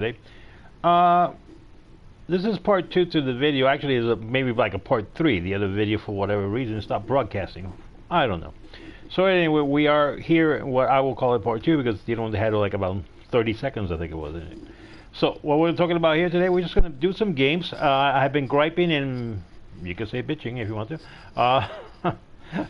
today. Uh, this is part two to the video. Actually, it's maybe like a part three. The other video, for whatever reason, stopped broadcasting. I don't know. So anyway, we are here in what I will call it part two because you know they had like about 30 seconds, I think it was. In it. So what we're talking about here today, we're just going to do some games. I have been griping and you can say bitching if you want to.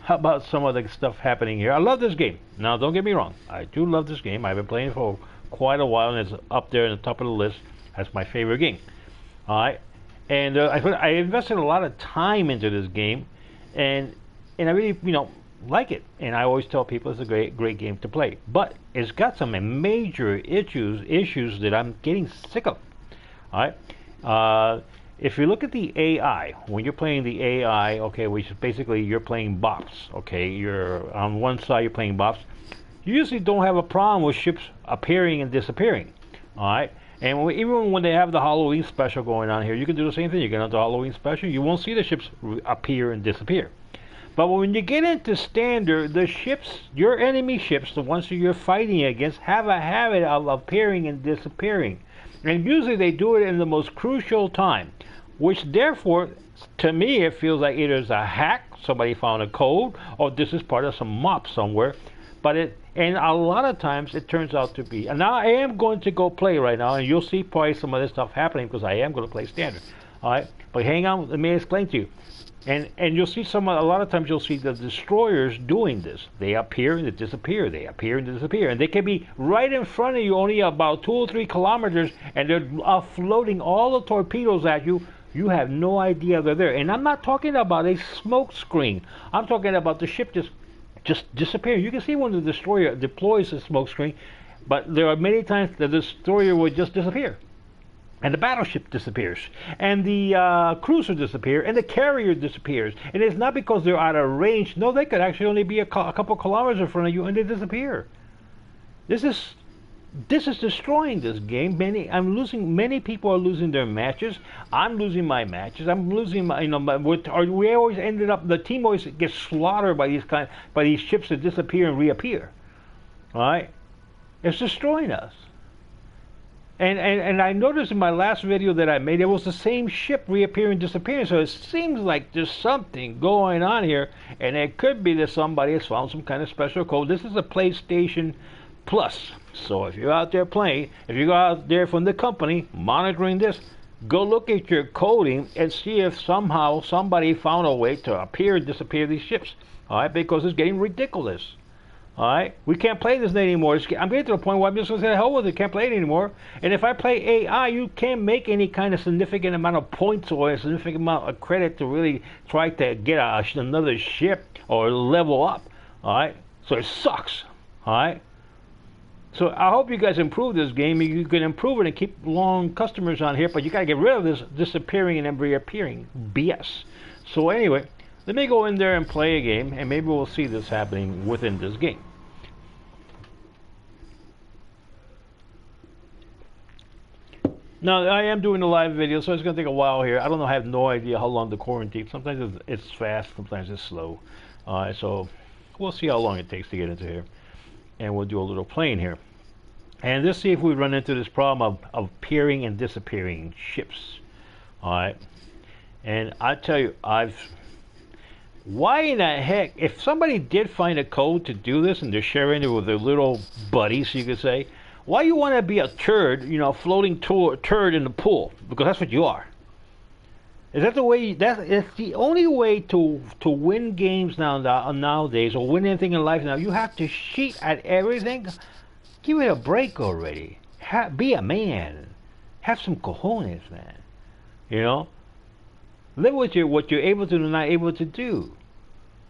About some of the stuff happening here. I love this game. Now, don't get me wrong. I do love this game. I've been playing for quite a while, and it's up there in the top of the list as my favorite game. All right, and I invested a lot of time into this game, and I really like it. And I always tell people it's a great game to play. But it's got some major issues that I'm getting sick of. All right. If you look at the AI, when you're playing the AI, okay, which is basically you're playing bops, okay, you're on one side you're playing bops, you usually don't have a problem with ships appearing and disappearing, all right? And even when they have the Halloween special going on here, you can do the same thing. You get on the Halloween special, you won't see the ships appear and disappear. But when you get into standard, the ships, your enemy ships, the ones that you're fighting against, have a habit of appearing and disappearing. And usually they do it in the most crucial time, which therefore, to me, it feels like either it's a hack, somebody found a code, or this is part of some mop somewhere. And a lot of times it turns out to be. And now I am going to go play right now, and you'll see probably some of this stuff happening because I am going to play standard. All right, but hang on, let me explain to you. And you'll see a lot of times you'll see the destroyers doing this. They appear and they disappear. They appear and disappear. And they can be right in front of you, only about 2 or 3 kilometers, and they're offloading all the torpedoes at you. You have no idea they're there. And I'm not talking about a smoke screen. I'm talking about the ship just disappearing. You can see when the destroyer deploys a smoke screen, but there are many times the destroyer will just disappear. And the battleship disappears, and the cruiser disappears, and the carrier disappears. And it's not because they're out of range. No, they could actually only be a couple kilometers in front of you, and they disappear. This is destroying this game. Many people are losing their matches. I'm losing my matches. I'm losing my, we always ended up. The team always gets slaughtered by these ships that disappear and reappear. All right, it's destroying us. And I noticed in my last video that I made, it was the same ship reappearing, disappearing. So it seems like there's something going on here, and it could be that somebody has found some kind of special code. This is a PlayStation Plus. So if you're out there playing, if you go out there from the company monitoring this, go look at your coding and see if somehow somebody found a way to appear and disappear these ships. All right, because it's getting ridiculous. All right, we can't play this anymore. I'm getting to the point where I'm just going to say, hell with it, can't play it anymore. And if I play AI, you can't make any kind of significant amount of points or a significant amount of credit to really try to get another ship or level up. All right, so it sucks. All right. So I hope you guys improve this game. You can improve it and keep long customers on here, but you got to get rid of this disappearing and then reappearing BS. So anyway, let me go in there and play a game, and maybe we'll see this happening within this game. Now, I am doing a live video, so it's going to take a while here. I don't know. I have no idea how long the quarantine. Sometimes it's fast, sometimes it's slow. So we'll see how long it takes to get into here. And we'll do a little playing here. And let's see if we run into this problem of appearing and disappearing ships. All right. And I tell you, why in the heck, if somebody did find a code to do this and they're sharing it with their little buddies, you could say, why you want to be a turd, floating turd in the pool? Because that's what you are. Is that the way? It's the only way to win games nowadays, or win anything in life now. You have to cheat at everything. Give it a break already. Be a man. Have some cojones, man. Live with what you're able to do and not able to do.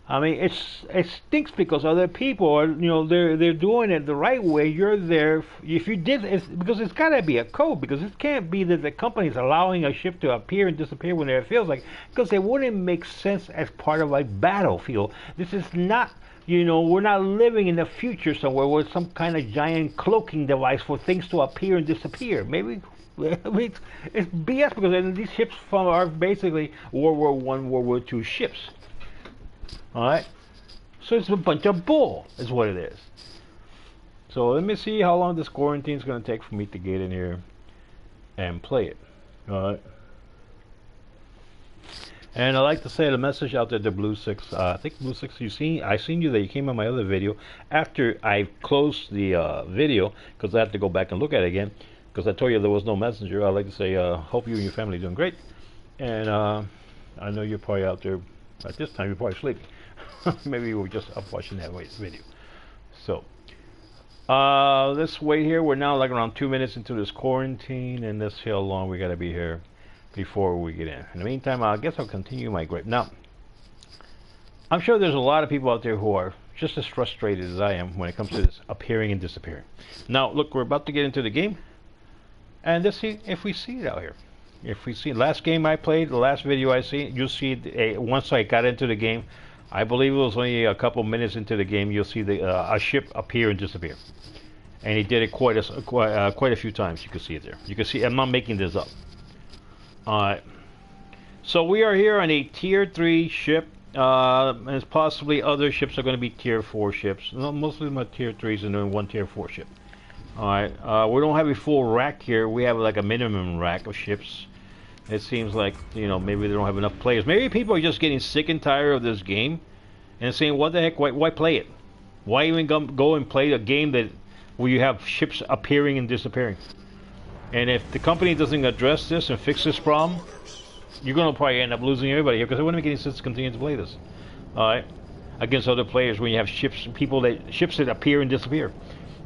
I mean, it stinks because other people are, they're doing it the right way. You're there. If you did, because it's got to be a code. Because it can't be that the company's allowing a ship to appear and disappear when it feels like, because it wouldn't make sense as part of a battlefield. This is not, we're not living in the future somewhere with some kind of giant cloaking device for things to appear and disappear. Maybe. It's BS because these ships are basically World War I, World War II ships. All right, so it's a bunch of bull, is what it is. So let me see how long this quarantine is going to take for me to get in here. and play it. All right. And I like to say the message out there to Blue Six. I think Blue Six, I seen you that you came on my other video after I closed the video because I had to go back and look at it again because I told you there was no messenger. I'd like to say, hope you and your family are doing great. And I know you're probably out there at this time. You're probably sleeping. Maybe you were just up watching that video. So let's wait here. We're now like around 2 minutes into this quarantine, and let's see how long we gotta be here before we get in. In the meantime, I guess I'll continue my grape. Now, I'm sure there's a lot of people out there who are just as frustrated as I am when it comes to this appearing and disappearing. Now, look, we're about to get into the game, and let's see if we see it out here. If we see last game I played, the last video I see, you'll see once I got into the game. I believe it was only a couple minutes into the game. You'll see a ship appear and disappear, and he did it quite a few times. You can see it there. You can see. I'm not making this up. Alright, so we are here on a tier 3 ship, and possibly other ships are going to be tier 4 ships. No, most of them are tier 3s and then one tier 4 ship. Alright, we don't have a full rack here. We have like a minimum rack of ships. It seems like, you know, maybe they don't have enough players. Maybe people are just getting sick and tired of this game and saying, what the heck, why play it? Why even go and play a game where you have ships appearing and disappearing? And if the company doesn't address this and fix this problem, you're going to probably end up losing everybody here because it wouldn't make any sense to continue to play this. Alright? Against other players when you have ships that appear and disappear.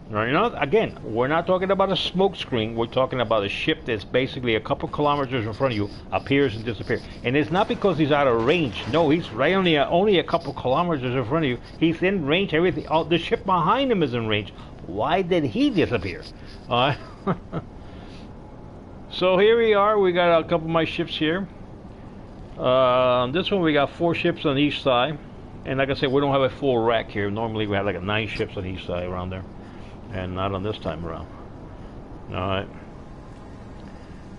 Right? You know, again, we're not talking about a smoke screen. We're talking about a ship that's basically a couple kilometers in front of you, appears and disappears. And it's not because he's out of range. No, he's right only a couple kilometers in front of you. He's in range. Everything. Oh, the ship behind him is in range. Why did he disappear? So here we are. We got a couple of my ships here. This one we got 4 ships on each side, and like I said, we don't have a full rack here. Normally we have like 9 ships on each side around there, and not on this time around. All right.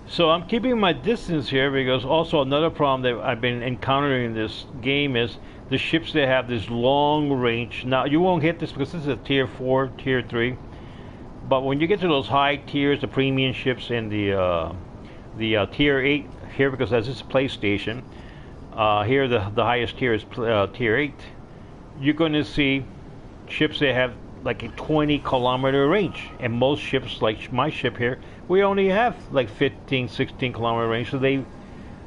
So I'm keeping my distance here because also another problem that I've been encountering in this game is the ships that have this long range. Now you won't hit this because this is a tier 4, tier 3. But when you get to those high tiers, the premium ships and the tier 8 here, because as this is PlayStation, here the highest tier is tier 8. You're going to see ships that have like a 20-kilometer range, and most ships, like my ship here, we only have like 15, 16-kilometer range. So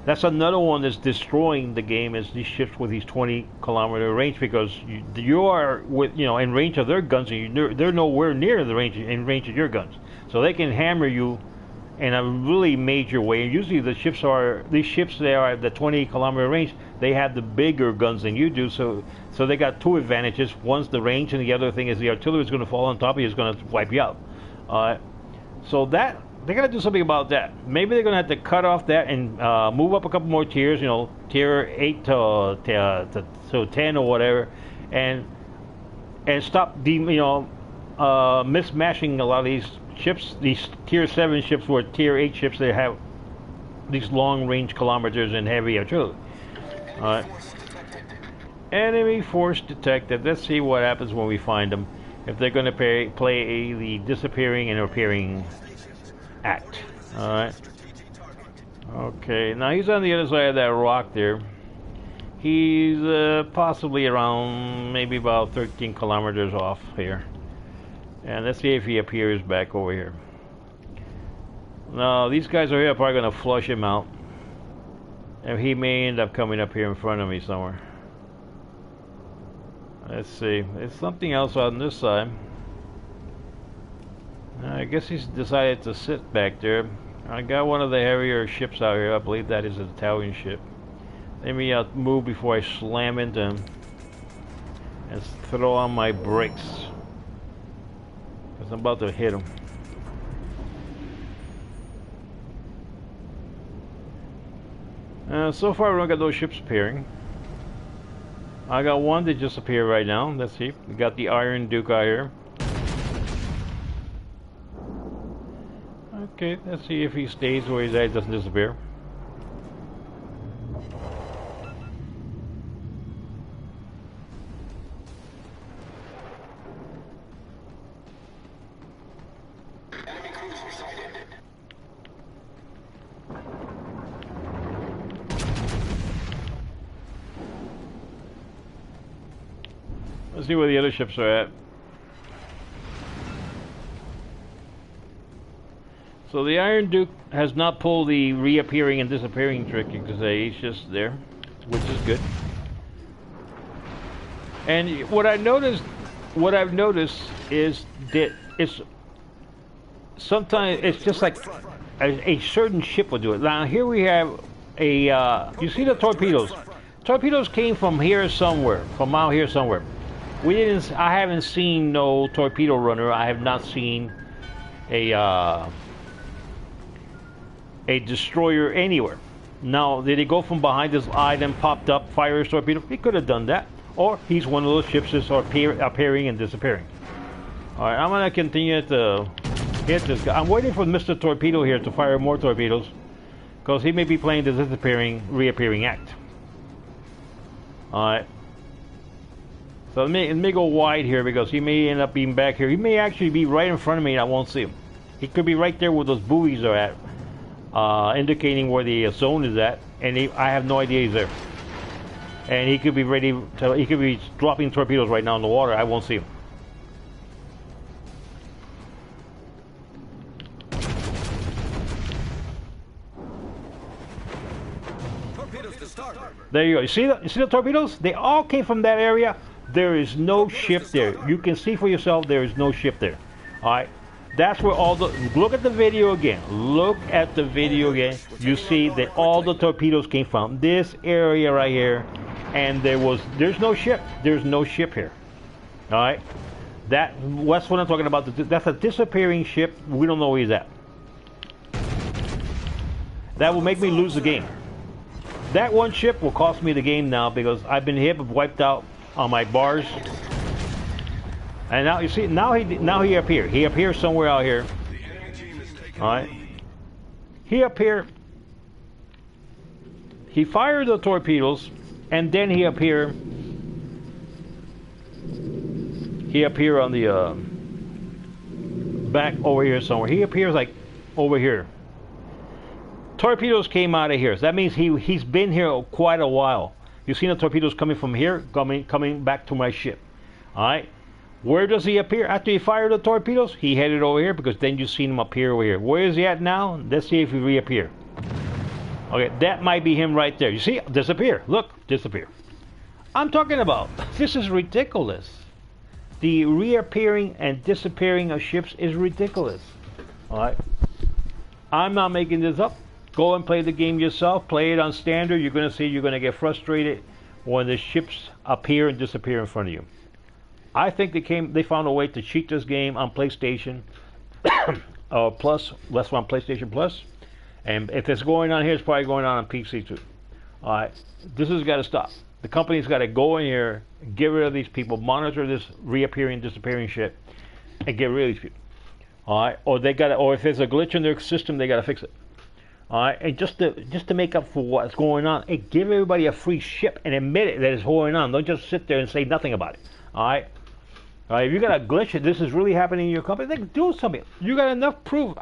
that's another one that's destroying the game, is these ships with these 20-kilometer range, because you are in range of their guns, and they're nowhere near the range of your guns, so they can hammer you in a really major way. And usually these ships that are at the 20-kilometer range, they have the bigger guns than you do, so they got 2 advantages. One's the range, and the other thing is the artillery is going to fall on top of you, is going to wipe you out. So that they got to do something about that. Maybe they're going to have to cut off that and move up a couple more tiers, tier 8 to 10 or whatever, and stop mismatching a lot of these ships, these tier 7 ships or tier 8 ships that have these long range kilometers and heavy artillery. Alright. Enemy force detected. Let's see what happens when we find them. If they're going to play the disappearing and appearing act. Alright. Okay, now he's on the other side of that rock there. He's possibly around maybe about 13 kilometers off here. And let's see if he appears back over here. Now, these guys are here probably going to flush him out. And he may end up coming up here in front of me somewhere. Let's see. There's something else on this side. I guess he's decided to sit back there. I got one of the heavier ships out here. I believe that is an Italian ship. Let me move before I slam into him. And throw on my brakes. Because I'm about to hit him. So far we don't got those ships appearing. I got one that just appeared right now. Let's see. We got the Iron Duke out here. Okay, let's see if he stays where he's at, doesn't disappear. Let's see where the other ships are at. So the Iron Duke has not pulled the reappearing and disappearing trick, you could say. He's just there, which is good. And what I've noticed is that it's sometimes it's just like a certain ship will do it. Now here we have a you see the torpedoes. Torpedoes came from here somewhere, from out here somewhere. I haven't seen no torpedo runner. I have not seen a destroyer anywhere. Now, did he go from behind his eye, then popped up, fire his torpedo? He could have done that. Or he's one of those ships that's appearing and disappearing. Alright, I'm going to continue to hit this guy. I'm waiting for Mr. Torpedo here to fire more torpedoes, because he may be playing the disappearing, reappearing act. Alright. So let me go wide here, because he may end up being back here. He may actually be right in front of me and I won't see him. He could be right there where those buoys are at. Indicating where the zone is at, and I have no idea he's there. And he could be he could be dropping torpedoes right now in the water. I won't see him. Torpedoes to starboard. There you go. You see the torpedoes? They all came from that area. There is no ship there. You can see for yourself. There is no ship there. All right. That's where all the, look at the video again. Look at the video again. You see that all the torpedoes came from this area right here. And there's no ship. There's no ship here. All right. That's what I'm talking about. That's a disappearing ship. We don't know where he's at. That will make me lose the game. That one ship will cost me the game now, because I've been hit, wiped out on my bars. And now you see, now he appeared. He appears somewhere out here. All right. He appeared. He fired the torpedoes, and then he appeared. He appeared on the back over here somewhere. He appears like over here. Torpedoes came out of here. So that means he's been here quite a while. You see the torpedoes coming from here, coming back to my ship. All right. Where does he appear? After he fired the torpedoes, he headed over here, because then you've seen him appear over here. Where is he at now? Let's see if he reappear. Okay, that might be him right there. You see? Disappear. Look, disappear. I'm talking about, this is ridiculous. The reappearing and disappearing of ships is ridiculous. Alright? I'm not making this up. Go and play the game yourself. Play it on standard. You're going to see you're going to get frustrated when the ships appear and disappear in front of you. I think they found a way to cheat this game on PlayStation Plus. That's on PlayStation Plus. And if it's going on here, it's probably going on PC too. Alright, this has got to stop. The company's got to go in here, get rid of these people, monitor this reappearing, disappearing shit, and get rid of these people. Alright, or if there's a glitch in their system, they got to fix it. Alright, and just to make up for what's going on, hey, give everybody a free ship and admit it that it's going on. Don't just sit there and say nothing about it. Alright? If you got a glitch and this is really happening in your company, then do something. You got enough proof.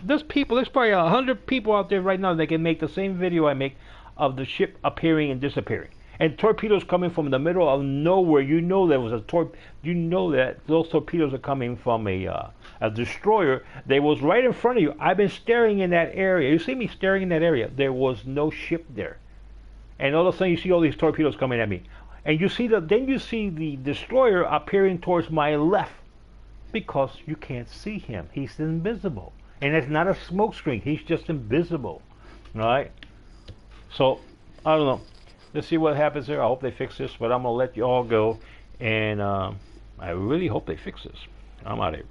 There's probably 100 people out there right now that can make the same video I make of the ship appearing and disappearing. And torpedoes coming from the middle of nowhere. You know there was you know that those torpedoes are coming from a destroyer. They was right in front of you. I've been staring in that area. You see me staring in that area. There was no ship there. And all of a sudden you see all these torpedoes coming at me. And then you see the destroyer appearing towards my left, because you can't see him. He's invisible. And it's not a smoke screen. He's just invisible. Alright? So, I don't know. Let's see what happens here. I hope they fix this, but I'm going to let you all go. And I really hope they fix this. I'm out of here.